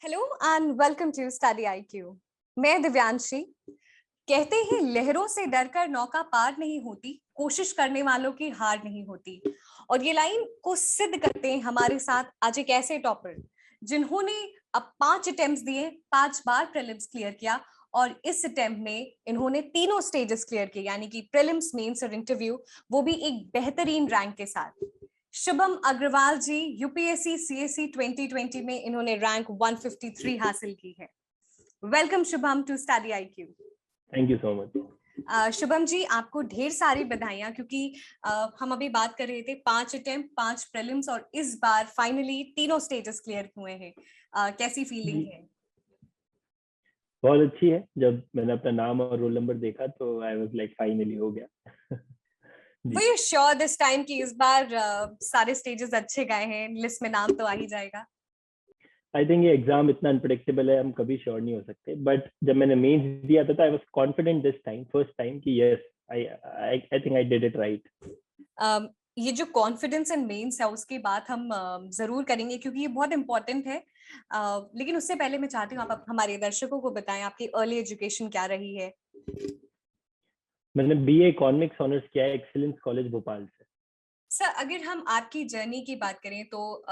Hello and welcome to study IQ. मैं दिव्यांशी। कहते हैं लहरों से डरकर नौका पार नहीं होती, कोशिश करने वालों की हार नहीं होती। और ये लाइन को सिद्ध करते हैं हमारे साथ आज एक ऐसे टॉपर जिन्होंने अब 5 अटेम्प्ट्स दिए, 5 बार प्रीलिम्स क्लियर किया और इस अटेम्प्ट में इन्होंने तीनों स्टेजेस क्लियर किए, यानी कि प्रीलिम्स, मेंस और इंटरव्यू, वो भी एक बेहतरीन रैंक के साथ। शुभम अग्रवाल जी, यूपीएससी सीएससी 2020 में इन्होंने रैंक 153 हासिल की है। Welcome Shubham to study IQ. Thank you so much. Shubham ji, आपको ढेर सारी बधाइयां, क्योंकि हम अभी बात कर रहे थे 5 अटेम्प्ट, 5 प्रीलिम्स और इस बार फाइनली तीनों स्टेजेस क्लियर हुए हैं। कैसी फीलिंग है? बहुत अच्छी है। जब मैंने अपना नाम और रोल नंबर देखा तो आई वाज लाइक फाइनली हो गया। Were you sure this time कि इस बार सारे स्टेजेस अच्छे गए हैं, लिस्ट में नाम तो आ ही जाएगा? आई थिंक ये एग्जाम इतना अनप्रेडिक्टेबल है, हम कभी श्योर नहीं हो सकते। बट जब मैंने मेंस दिया था तो I was confident this time, first time, कि yes I think I did it right. ये जो कॉन्फिडेंस इन मेंस है उसकी बात हम जरूर करेंगे, क्योंकि ये बहुत इंपॉर्टेंट है। लेकिन उससे पहले मैं चाहती हूँ आप हमारे दर्शकों को बताएं आपकी अर्ली एजुकेशन क्या रही है। मैंने बीए इकोनॉमिक्स ऑनर्स किया है एक्सीलेंस कॉलेज भोपाल से। सर, अगर हम आपकी जर्नी की बात करें तो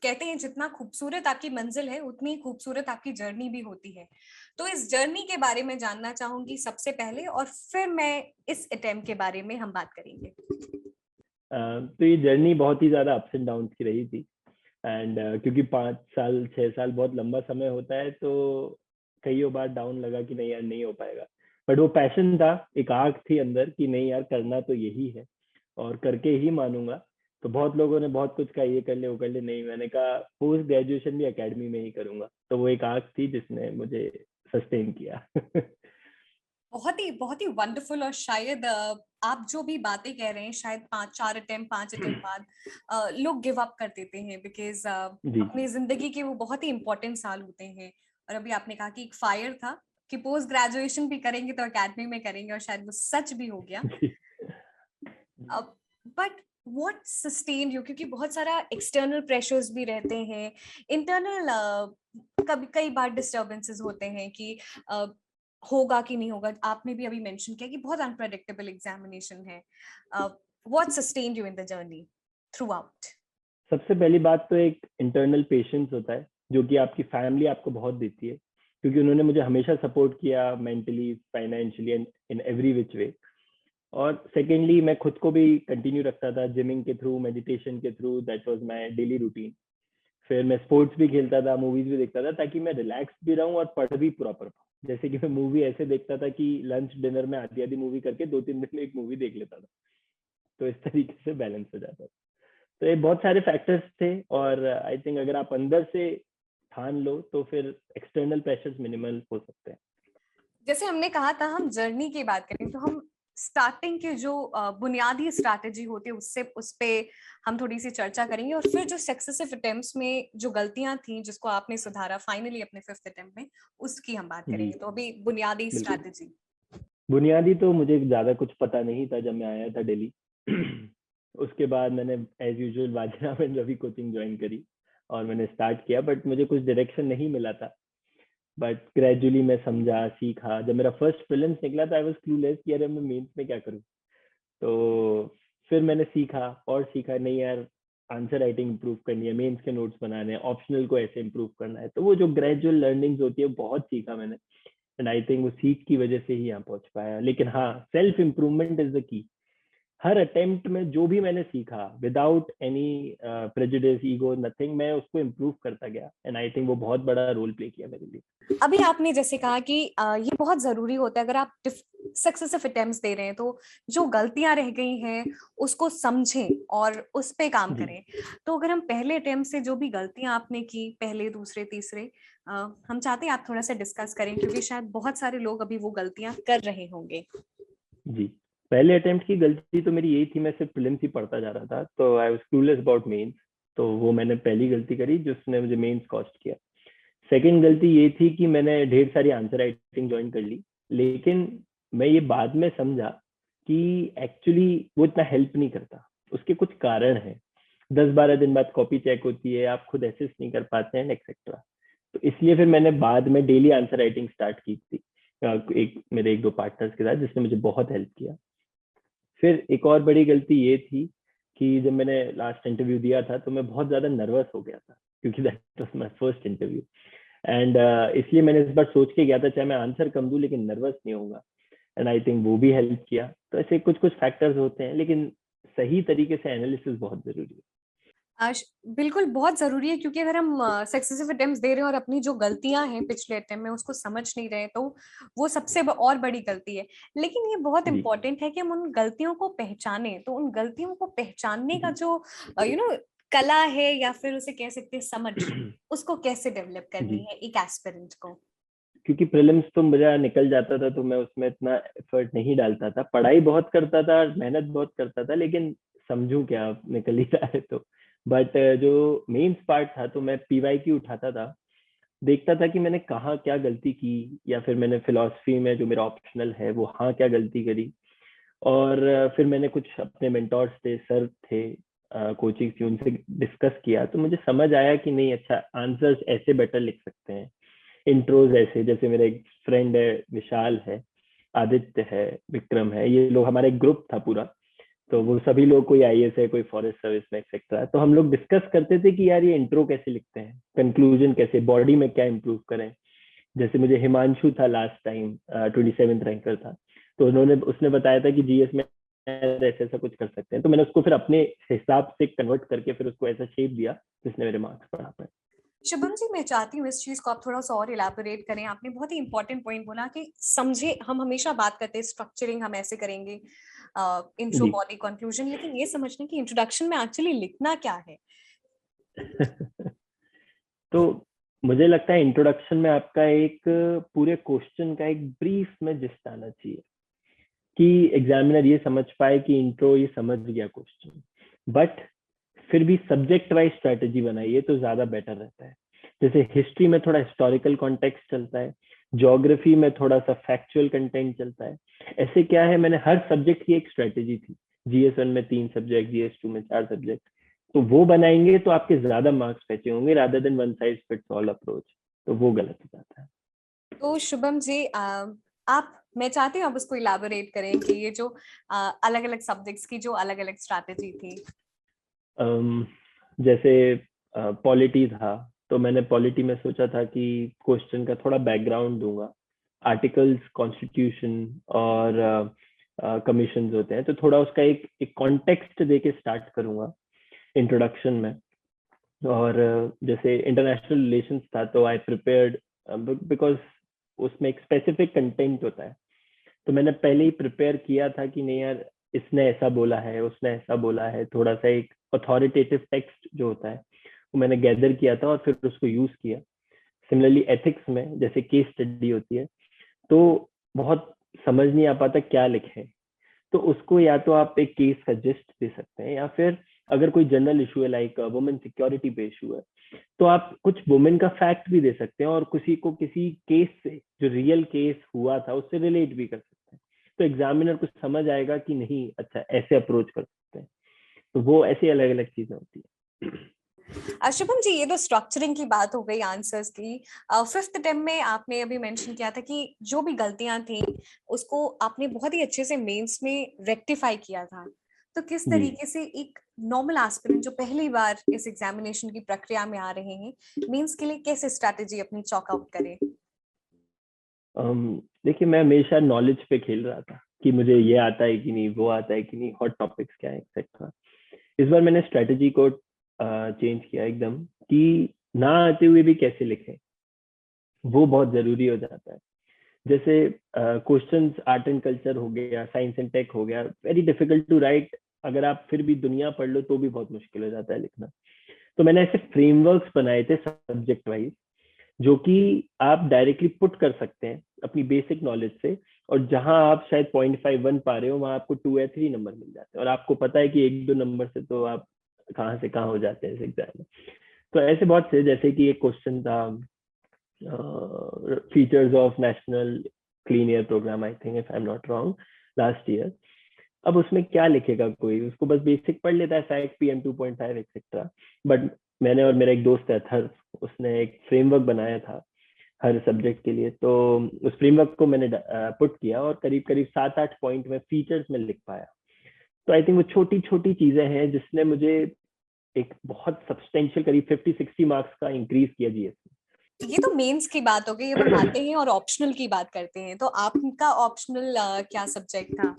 कहते हैं जितना खूबसूरत आपकी मंजिल है उतनी खूबसूरत आपकी जर्नी भी होती है। तो इस जर्नी के बारे में जानना चाहूंगी सबसे पहले, और फिर मैं इस अटेम्प्ट के बारे में हम बात करेंगे। तो ये जर्नी बहुत ही ज्यादा अप्स एंड डाउन की रही थी। एंड क्योंकि 5 साल 6 साल बहुत लंबा समय होता है, तो कई बार डाउन लगा कि नहीं यार नहीं हो पाएगा। बट वो पैशन था, एक आग थी अंदर कि नहीं यार करना तो यही है और करके ही मानूंगा। तो बहुत लोगों ने बहुत कुछ कहा, ये कर ले वो कर ले, नहीं, मैंने कहा पोस्ट ग्रेजुएशन भी एकेडमी में ही करूंगा। तो वो एक आग थी जिसने मुझे सस्टेन किया। बहुत ही वंडरफुल। और शायद आप जो भी बातें कह रहे हैं, शायद 5 अटेम्प्ट बाद लोग गिव अप कर देते हैं, बिकॉज जी अपनी जिंदगी के वो बहुत ही इंपॉर्टेंट साल होते हैं। और अभी आपने कहा कि एक फायर था कि पोस्ट ग्रेजुएशन भी करेंगे तो एकेडमी में करेंगे, और शायद वो सच भी हो गया। जी बट व्हाट सस्टेन्ड यू, क्योंकि बहुत सारा एक्सटर्नल प्रेशर्स भी रहते हैं, इंटरनल कभी कई बार डिस्टर्बेंसेस होते हैं कि होगा कि नहीं होगा। आपने भी अभी मेंशन किया कि बहुत अनप्रेडिक्टेबल एग्जामिनेशन है। What sustained you in the journey through out? सबसे पहली बात तो एक इंटरनल पेशेंस होता है जो कि आपकी फैमिली आपको बहुत देती है, क्योंकि उन्होंने मुझे हमेशा सपोर्ट किया mentally, financially and in every which way. और सेकेंडली मैं खुद को भी कंटिन्यू रखता था जिमिंग के थ्रू, मेडिटेशन के through, that was my daily routine. फिर मैं स्पोर्ट्स भी खेलता था, मूवीज भी देखता था, ताकि मैं रिलैक्स भी रहूं और पढ़ भी प्रॉपर पाऊं। जैसे कि मैं मूवी ऐसे देखता था कि लंच डिनर में आधी आधी मूवी करके 2-3 दिन में एक मूवी देख लेता था। तो इस तरीके से बैलेंस हो जाता था। तो ये बहुत सारे फैक्टर्स थे, और आई थिंक अगर आप अंदर से ठान लो तो फिर एक्सटर्नल प्रेशर्स मिनिमल हो सकते हैं। जैसे हमने कहा था हम जर्नी की बात करें, तो हम स्टार्टिंग की जो बुनियादी स्ट्रैटेजी होती है उससे उस पे हम थोड़ी सी चर्चा करेंगे, और फिर जो सक्सेसिव अटेम्प्ट्स में जो गलतियां थी जिसको आपने सुधारा फाइनली अपने 5th अटेम्प्ट में, उसकी हम बात जी करेंगे। तो अभी बुनियादी बिल्कुल। स्ट्रैटेजी। बुनियादी तो मुझे ज्यादा कुछ पता नहीं था जब मैं आया था दिल्ली। उसके बाद मैंने as usual Bajirao and Ravi coaching join करी और मैंने स्टार्ट किया, बट मुझे कुछ डायरेक्शन नहीं मिला था। बट ग्रेजुअली मैं समझा, सीखा। जब मेरा फर्स्ट प्रीलिम्स निकला था आई वाज क्लूलेस कि अरे मैं मेंस में क्या करूं। तो फिर मैंने सीखा और सीखा, नहीं यार आंसर राइटिंग इंप्रूव करनी है, मेंस के नोट्स बनाने हैं, ऑप्शनल को ऐसे इंप्रूव करना है। तो वो जो ग्रेजुअल लर्निंग्स होती है बहुत सीखा मैंने। एंड आई थिंक वो सीख की वजह से ही यहाँ पहुंच पाया। लेकिन हाँ, self improvement is the key. Her attempt में जो भी मैंने सीखा without any prejudice, ego, nothing, मैं उसको इम्प्रूव करता गया। एंड आई थिंक वो बहुत बड़ा रोल प्ले किया मेरे लिए। अभी आपने जैसे कहा कि ये बहुत जरूरी होता है, अगर आप सक्सेसिव अटेम्प्ट्स दे रहे हैं तो जो गलतियां रह गई हैं उसको समझें और उस पे काम जी करें। तो अगर हम पहले अटेम्प्ट से जो भी गलतियां आपने की, पहले दूसरे तीसरे, हम चाहते हैं आप थोड़ा सा डिस्कस करें, क्योंकि शायद बहुत सारे लोग अभी वो गलतियां कर रहे होंगे। जी। पहले अटेम्प्ट की गलती तो मेरी यही थी, मैं सिर्फ प्रीलिम्स ही पढ़ता जा रहा था, तो I was clueless about mains. तो वो मैंने पहली गलती करी जिसने मुझे मेंस कॉस्ट किया। सेकंड गलती ये थी कि मैंने ढेर सारी आंसर राइटिंग ज्वाइन कर ली, लेकिन मैं ये बाद में समझा कि एक्चुअली वो इतना हेल्प नहीं करता। उसके कुछ कारण हैं। 10-12 दिन बाद कॉपी चेक होती है, आप खुद एसेस नहीं कर पाते हैं, एक्सेट्रा। तो इसलिए फिर मैंने बाद में डेली आंसर राइटिंग स्टार्ट की थी मेरे एक दो पार्टनर्स के साथ, जिसने मुझे बहुत हेल्प किया। फिर एक और बड़ी गलती ये थी कि जब मैंने लास्ट इंटरव्यू दिया था तो मैं बहुत ज्यादा नर्वस हो गया था, क्योंकि that was my first interview. And इसलिए मैंने इस बार सोच के गया था, चाहे मैं आंसर कम दूं लेकिन नर्वस नहीं होऊंगा। एंड आई थिंक वो भी हेल्प किया। तो ऐसे कुछ कुछ फैक्टर्स होते हैं, लेकिन सही तरीके से एनालिसिस बहुत जरूरी है। बिल्कुल बहुत जरूरी है, क्योंकि अगर हम सक्सेसिव अटेम्प्ट्स दे रहे हैं और अपनी जो गलतियां हैं पिछले अटेम्प्ट में उसको समझ नहीं रहे, तो वो सबसे और बड़ी गलती है। लेकिन ये बहुत जी इंपॉर्टेंट है कि हम उन गलतियों को पहचाने। तो उन गलतियों को पहचानने का जी। जो कला है, या फिर उसे कह सकते हैं समझ, उसको कैसे डेवलप करनी जी, है एक एस्पिरेंट को? क्योंकि प्रीलिम्स तो मेरा निकल जाता था तो मैं उसमें इतना एफर्ट नहीं डालता था, पढ़ाई बहुत करता था, मेहनत बहुत करता था, लेकिन समझू क्या, अब निकल ही रहा है तो। बट जो मेंस पार्ट था तो मैं पीवाईक्यू उठाता था, देखता था कि मैंने कहाँ क्या गलती की, या फिर मैंने फिलोसफी में जो मेरा ऑप्शनल है वो हाँ क्या गलती करी। और फिर मैंने कुछ अपने मेंटोर्स थे, सर थे, कोचिंग थी, उनसे डिस्कस किया तो मुझे समझ आया कि नहीं, अच्छा आंसर्स ऐसे बेटर लिख सकते हैं, इंट्रोज ऐसे। जैसे मेरा एक फ्रेंड है, विशाल है, आदित्य है, विक्रम है, ये लोग हमारा एक ग्रुप था पूरा। तो वो सभी लोग, कोई आईएएस है, कोई फॉरेस्ट सर्विस में एक्सेट्रा, तो हम लोग डिस्कस करते थे कि यार ये इंट्रो कैसे लिखते हैं, कंक्लूजन कैसे, बॉडी में क्या इंप्रूव करें। जैसे मुझे हिमांशु था लास्ट टाइम, 27th रैंकर था, तो उसने बताया था कि जीएस में ऐसा ऐसा कुछ कर सकते हैं, तो मैंने उसको फिर अपने हिसाब से कन्वर्ट करके फिर उसको ऐसा शेप दिया जिसने मेरे मार्क्स बढ़ा पाए। शुभम जी, मैं चाहती हूँ इस चीज को आप थोड़ा सा और इलाबोरेट करें। आपने बहुत ही इंपॉर्टेंट पॉइंट बोला कि समझे। हम हमेशा बात करते हैं स्ट्रक्चरिंग हम ऐसे करेंगे, इंट्रो, जी। बॉडी, कंक्लूजन, लेकिन ये समझने की इंट्रोडक्शन में एक्चुअली लिखना क्या है। तो मुझे लगता है इंट्रोडक्शन में आपका एक पूरे क्वेश्चन का एक ब्रीफ में जिस्ट आना चाहिए, कि एग्जामिनर ये समझ पाए कि इंट्रो ये समझ गया क्वेश्चन, बट फिर भी सब्जेक्ट वाइज स्ट्रेटेजी बनाइए तो ज्यादा बेटर रहता है। जैसे हिस्ट्री में थोड़ा हिस्टोरिकल कॉन्टेक्स्ट चलता है, ज्योग्राफी में थोड़ा सा फैक्चुअल कंटेंट चलता है। ऐसे क्या है, मैंने हर सब्जेक्ट की एक स्ट्रेटेजी थी, जीएस 1 में 3 सब्जेक्ट, जीएस 2 में 4 सब्जेक्ट, तो वो बनाएंगे तो आपके ज्यादा मार्क्स बचे होंगे, rather than one size fits all approach. तो वो गलत हो जाता है। तो शुभम जी, आप मैं चाहती हूँ आप उसको इलाबोरेट करें कि ये जो अलग अलग सब्जेक्ट्स की जो अलग अलग स्ट्रैटेजी थी। जैसे पॉलिटी था, तो मैंने पॉलिटी में सोचा था कि क्वेश्चन का थोड़ा बैकग्राउंड दूंगा, आर्टिकल्स, कॉन्स्टिट्यूशन और कमीशन होते हैं, तो थोड़ा उसका एक कॉन्टेक्स्ट दे के स्टार्ट करूंगा इंट्रोडक्शन में। और जैसे इंटरनेशनल रिलेशंस था तो आई प्रिपेयर्ड, बिकॉज उसमें एक स्पेसिफिक कंटेंट होता है, तो मैंने पहले ही प्रिपेयर किया था कि नहीं यार, इसने ऐसा बोला है, उसने ऐसा बोला है, थोड़ा सा एक अथॉरिटेटिव टेक्स्ट जो होता है वो मैंने गैदर किया था और फिर उसको यूज किया। सिमिलरली एथिक्स में जैसे केस स्टडी होती है, तो बहुत समझ नहीं आ पाता क्या लिखें, तो उसको या तो आप एक केस का जिस्ट दे सकते हैं, या फिर अगर कोई जनरल इशू है लाइक वुमेन सिक्योरिटी पे इशू है, तो आप कुछ वुमेन का फैक्ट भी दे सकते हैं और किसी को किसी केस से, जो रियल केस हुआ था, उससे रिलेट भी कर सकते हैं। तो एग्जामिनर को समझ आएगा कि नहीं, अच्छा ऐसे अप्रोच कर सकते हैं। तो वो ऐसी अलग अलग चीजें होती है। शुभम जी, ये तो स्ट्रक्चरिंग की बात हो गई आंसर्स की। फिफ्थ अटेम्प्ट में आपने अभी मेंशन किया था कि जो भी गलतियां थी उसको आपने बहुत ही अच्छे से मेंस में रेक्टिफाई किया था। तो किस जी। तरीके से एक नॉर्मल एस्पिरेंट जो पहली बार इस एग्जामिनेशन की प्रक्रिया में आ रहे हैं, मेंस के लिए कैसे स्ट्रैटेजी अपनी चॉक आउट करें? देखिए, मैं हमेशा नॉलेज पे खेल रहा था कि मुझे ये आता है कि नहीं, वो आता है कि नहीं, हॉट टॉपिक्स क्या है, एक्सेट्रा। इस बार मैंने स्ट्रेटेजी को चेंज किया एकदम, कि ना आते हुए भी कैसे लिखें, वो बहुत जरूरी हो जाता है। जैसे क्वेश्चंस आर्ट एंड कल्चर हो गया, साइंस एंड टेक हो गया, वेरी डिफिकल्ट टू राइट। अगर आप फिर भी दुनिया पढ़ लो तो भी बहुत मुश्किल हो जाता है लिखना। तो मैंने ऐसे फ्रेमवर्क्स बनाए थे सब्जेक्ट वाइज, जो कि आप डायरेक्टली पुट कर सकते हैं अपनी बेसिक नॉलेज से, और जहां आप शायद 0.51 पा रहे हो, वहां आपको 2 या 3 नंबर मिल जाते हैं, और आपको पता है कि 1-2 नंबर से तो आप कहाँ से कहाँ हो जाते हैं इस एग्जाम में। तो ऐसे बहुत से, जैसे कि एक क्वेश्चन था, features of national clean air programme, I think if I am not wrong, last year. अब उसमें क्या लिखेगा कोई, उसको बस बेसिक पढ़ लेता है, सैक PM 2.5 एक्सेट्रा। बट मैंने और मेरा एक दोस्त है थर, उसने एक फ्रेमवर्क बनाया था हर सब्जेक्ट के लिए। तो उस फ्रेमवर्क को मैंने पुट किया और करीब करीब 7-8 पॉइंट में फीचर्स में लिख पाया। तो आई थिंक वो छोटी छोटी चीजें हैं जिसने मुझे एक बहुत सब्सटेंशियल करीब 50-60 मार्क्स का इंक्रीज किया GS में। ये तो मेंस की बात हो गई, अब हम आते हैं और ऑप्शनल की बात करते हैं। तो आपका ऑप्शनल क्या सब्जेक्ट था?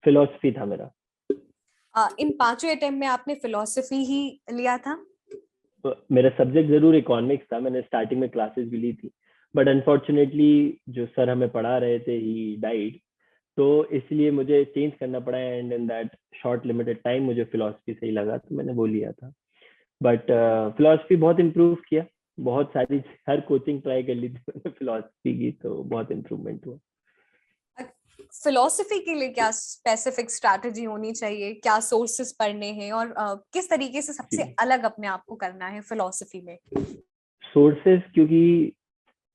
फिलोसफी था मेरा। इन पांचों अटेम्प्ट में आपने फिलोसफी ही लिया था? तो मेरा सब्जेक्ट जरूर इकोनॉमिक्स था, मैंने स्टार्टिंग में क्लासेस भी ली थी, बट अनफॉर्चुनेटली जो सर हमें पढ़ा रहे थे ही डाइड, तो इसलिए मुझे चेंज करना पड़ा, and in that short limited time मुझे फिलोसफी सही लगा तो मैंने वो लिया था। बट फिलोसफी बहुत इम्प्रूव किया, बहुत सारी हर कोचिंग ट्राई कर ली थी मैंने फिलोसफी की, तो बहुत इम्प्रूवमेंट हुआ। फिलोसफी के लिए क्या स्पेसिफिक स्ट्रैटेजी होनी चाहिए, क्या सोर्सेस पढ़ने हैं, और किस तरीके से सबसे अलग अपने आप को करना है फिलोसफी में? सोर्सेस, क्योंकि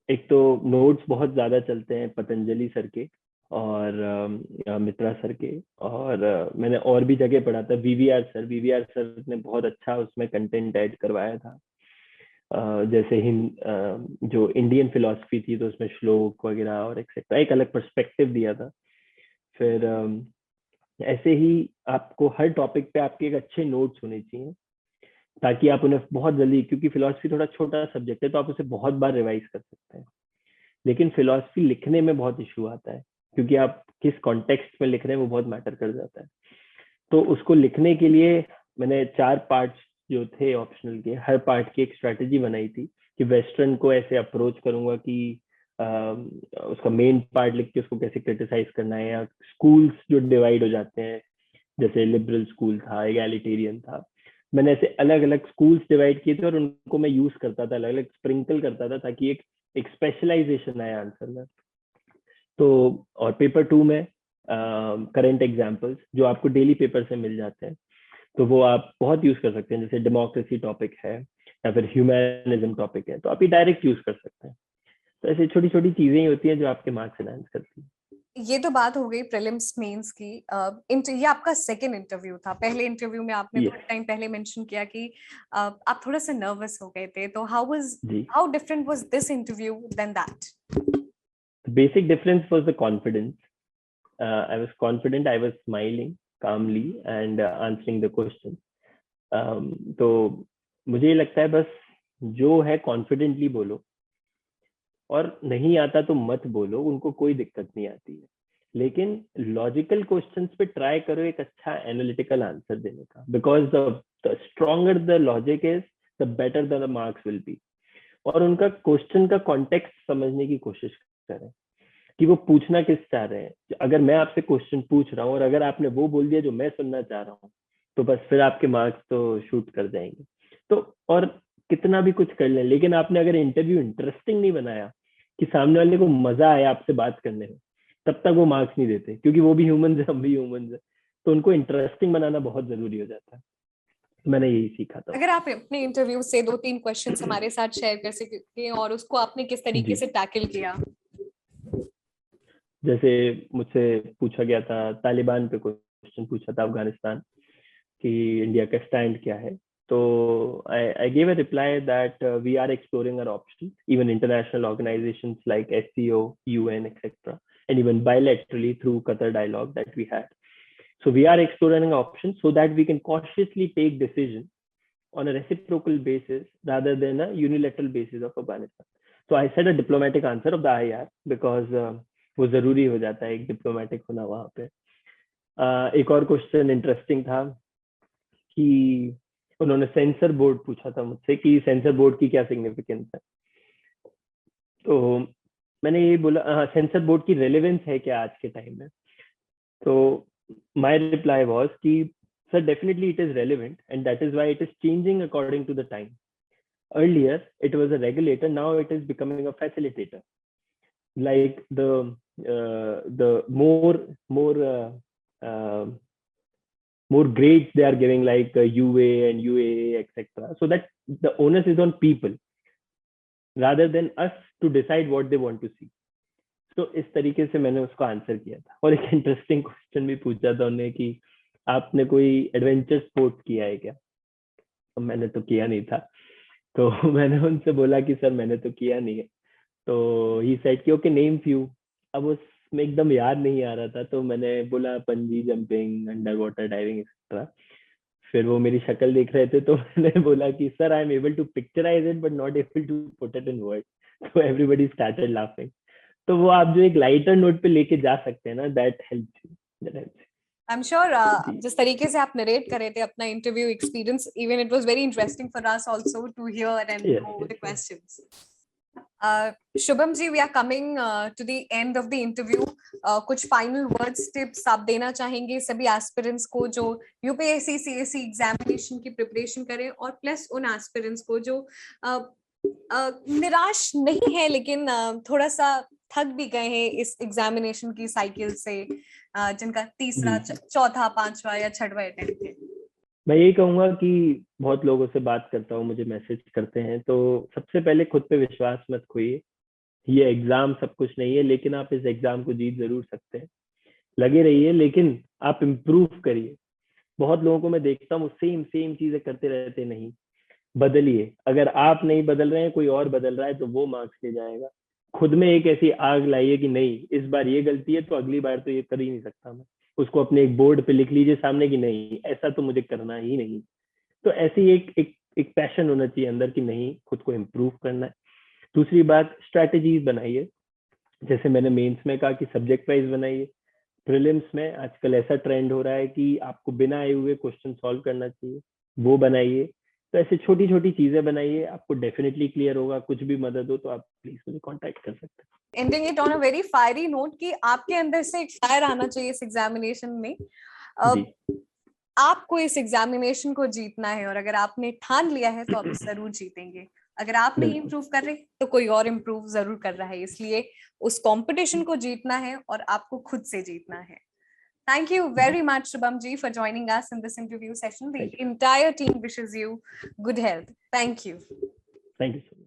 एक तो नोट्स बहुत ज्यादा चलते हैं पतंजलि सर के और मित्रा सर के, और मैंने और भी जगह पढ़ा था, VVR सर ने बहुत अच्छा उसमें कंटेंट ऐड करवाया था। जैसे जो इंडियन फिलोसफी थी तो उसमें श्लोक वगैरह और एक्सेट्रा एक अलग पर्सपेक्टिव दिया था। फिर ऐसे ही आपको हर टॉपिक पे आपके एक अच्छे नोट्स होने चाहिए, ताकि आप उन्हें बहुत जल्दी, क्योंकि फिलोसफी थोड़ा छोटा सब्जेक्ट है तो आप उसे बहुत बार रिवाइज कर सकते हैं। लेकिन फिलोसफी लिखने में बहुत इशू आता है, क्योंकि आप किस कॉन्टेक्स्ट में लिख रहे हैं वो बहुत मैटर कर जाता है। तो उसको लिखने के लिए मैंने 4 पार्ट्स जो थे ऑप्शनल के, हर पार्ट की एक स्ट्रेटेजी बनाई थी कि वेस्टर्न को ऐसे अप्रोच करूंगा कि उसका मेन पार्ट लिख के उसको कैसे क्रिटिसाइज करना है, या स्कूल्स जो डिवाइड हो जाते हैं, जैसे लिबरल स्कूल था, एगैलिटेरियन था, मैंने ऐसे अलग अलग स्कूल्स डिवाइड किए थे और उनको मैं यूज करता था, अलग अलग स्प्रिंकल करता था, ताकि एक स्पेशलाइजेशन आया आंसर में। तो और पेपर 2 में करंट एग्जांपल्स जो आपको डेली पेपर से मिल जाते हैं, तो वो आप बहुत यूज कर सकते हैं, जैसे डेमोक्रेसी टॉपिक है या फिर ह्यूमैनिज्म टॉपिक है, तो आप ये डायरेक्ट यूज कर सकते हैं। तो ऐसी छोटी छोटी चीजें ही होती हैं जो आपके मार्क्स एनहांस करती हैं। ये तो बात हो गई प्रीलिम्स मेंस की। ये आपका सेकंड इंटरव्यू था। पहले इंटरव्यू में आपने यस थोड़े टाइम पहले मेंशन किया कि आप थोड़ा सा नर्वस हो गए थे। तो जी। How different was this interview than that? The basic difference was the confidence. I was confident, I was smiling calmly and answering the question. तो मुझे ये लगता है बस जो है कॉन्फिडेंटली बोलो, और नहीं आता तो मत बोलो, उनको कोई दिक्कत नहीं आती है। लेकिन लॉजिकल क्वेश्चंस पे ट्राई करो एक अच्छा एनालिटिकल आंसर देने का, because the stronger the logic is, the better the marks will be. और उनका क्वेश्चन का कॉन्टेक्स्ट समझने की कोशिश करें कि वो पूछना किस चाह रहे हैं। अगर मैं आपसे क्वेश्चन पूछ रहा हूँ और अगर आपने वो बोल दिया जो मैं सुनना चाह रहा हूँ, तो बस फिर आपके मार्क्स तो शूट कर जाएंगे। तो और कितना भी कुछ कर लें, लेकिन आपने अगर इंटरव्यू इंटरेस्टिंग नहीं बनाया कि सामने वाले को मजा आया आपसे बात करने में, तब तक वो मार्क्स नहीं देते, क्योंकि वो भी ह्यूमंस है, हम भी ह्यूमंस है। तो उनको इंटरेस्टिंग बनाना बहुत जरूरी हो जाता है। मैंने यही सीखा था। अगर आप अपने इंटरव्यू से 2-3 क्वेश्चंस हमारे साथ शेयर कर सके और उसको आपने किस तरीके जी, से टैकल किया? जैसे मुझसे पूछा गया था तालिबान पे, क्वेश्चन पूछा था अफगानिस्तान कि इंडिया का स्टैंड क्या है। तो I gave a reply that we are exploring our options, even international organizations like SCO, UN, etc., and even bilaterally through Qatar dialogue that we had. So we are exploring options so that we can cautiously take decisions on a reciprocal basis rather than a unilateral basis of Afghanistan. So I said a diplomatic answer of the IR because वो जरूरी हो जाता है एक diplomatic होना वहां पे। एक और क्वेश्चन इंटरेस्टिंग था कि उन्होंने सेंसर बोर्ड पूछा था मुझसे कि सेंसर बोर्ड की क्या सिग्निफिकेंस है। तो मैंने ये बोला सेंसर बोर्ड की रेलेवेंस है क्या आज के टाइम में। तो माय रिप्लाई वाज कि sir definitely it is relevant and that is why it is changing according to the time. Earlier it was a regulator, now it is becoming a facilitator. Like the more grades they are giving, like UA and UAA, etc., so that the onus is on people rather than us to decide what they want to see. तो इस तरीके से मैंने उसको answer किया था। और एक इंटरेस्टिंग क्वेश्चन भी पूछा था उन्होंने कि आपने कोई एडवेंचर स्पोर्ट किया है क्या? तो मैंने तो किया नहीं था। तो मैंने उनसे बोला कि सर मैंने तो किया नहीं है। तो ही सेड कि ओके नेम फ्यू। अब उसमें एकदम याद नहीं आ रहा था, तो मैंने बोला पंजी jumping, under water diving etcetera. फिर वो मेरी शक्ल देख रहे थे, तो मैंने बोला कि sir I am able to picturize it but not able to put it in word. तो एवरीबॉडी स्टार्टेड लाफिंग। तो वो आप जो एक लाइटर नोट पे लेके जा सकते हैं ना, that helps. I am sure जी जिस तरीके से आप नरेट कर रहे थे अपना interview experience, even it was very interesting for us also to hear and yes no the yes yes questions. Shubham ji, we are coming to the end of the interview. कुछ फाइनल वर्ड्स, टिप्स आप देना चाहेंगे सभी aspirants को जो UPSC CSC examination की preparation करें, और प्लस उन एस्पिरेंट्स को जो निराश नहीं है लेकिन थोड़ा सा थक भी गए हैं इस एग्जामिनेशन की साइकिल से, जिनका तीसरा, चौथा, पांचवा या छठवां अटेम्प्ट है? मैं यही कहूंगा कि बहुत लोगों से बात करता हूँ, मुझे मैसेज करते हैं, तो सबसे पहले खुद पे विश्वास मत खोइए। ये एग्जाम सब कुछ नहीं है, लेकिन आप इस एग्जाम को जीत जरूर सकते हैं। लगे रहिए, लेकिन आप इम्प्रूव करिए। बहुत लोगों को मैं देखता हूँ सेम सेम चीजें करते रहते, नहीं बदलिए। अगर आप नहीं बदल रहे हैं, कोई और बदल रहा है, तो वो मार्क्स ले जाएगा। खुद में एक ऐसी आग लाइए कि नहीं, इस बार ये गलती है तो अगली बार तो ये कर ही नहीं सकता मैं। उसको अपने एक बोर्ड पे लिख लीजिए सामने कि नहीं, ऐसा तो मुझे करना ही नहीं। तो ऐसी एक पैशन होना चाहिए अंदर कि नहीं, खुद को इम्प्रूव करना है। दूसरी बात, स्ट्रैटेजीज बनाइए। जैसे मैंने मेंस में कहा कि सब्जेक्ट वाइज बनाइए। प्रीलिम्स में आजकल ऐसा ट्रेंड हो रहा है कि आपको बिना आए हुए क्वेश्चन सॉल्व करना चाहिए, वो बनाइए। तो ऐसे छोटी छोटी चीजें बनाइए, आपको डेफिनेटली क्लियर होगा। कुछ भी मदद हो तो आप प्लीज मुझे कांटेक्ट कर सकते हैं। Ending it on a very fiery note कि आपके अंदर से एक फायर आना चाहिए इस एग्जामिनेशन में. जी आपको इस एग्जामिनेशन को जीतना है, और अगर आपने ठान लिया है तो आप जरूर जीतेंगे. अगर आप नहीं बिल्कुल। इम्प्रूव कर रहे तो कोई और इम्प्रूव जरूर कर रहा है, इसलिए उस कंपटीशन को जीतना है और आपको खुद से जीतना है. Thank you very much, Shubham ji, for joining us in this interview session. The thank you. entire team wishes you good health. Thank you. Thank you.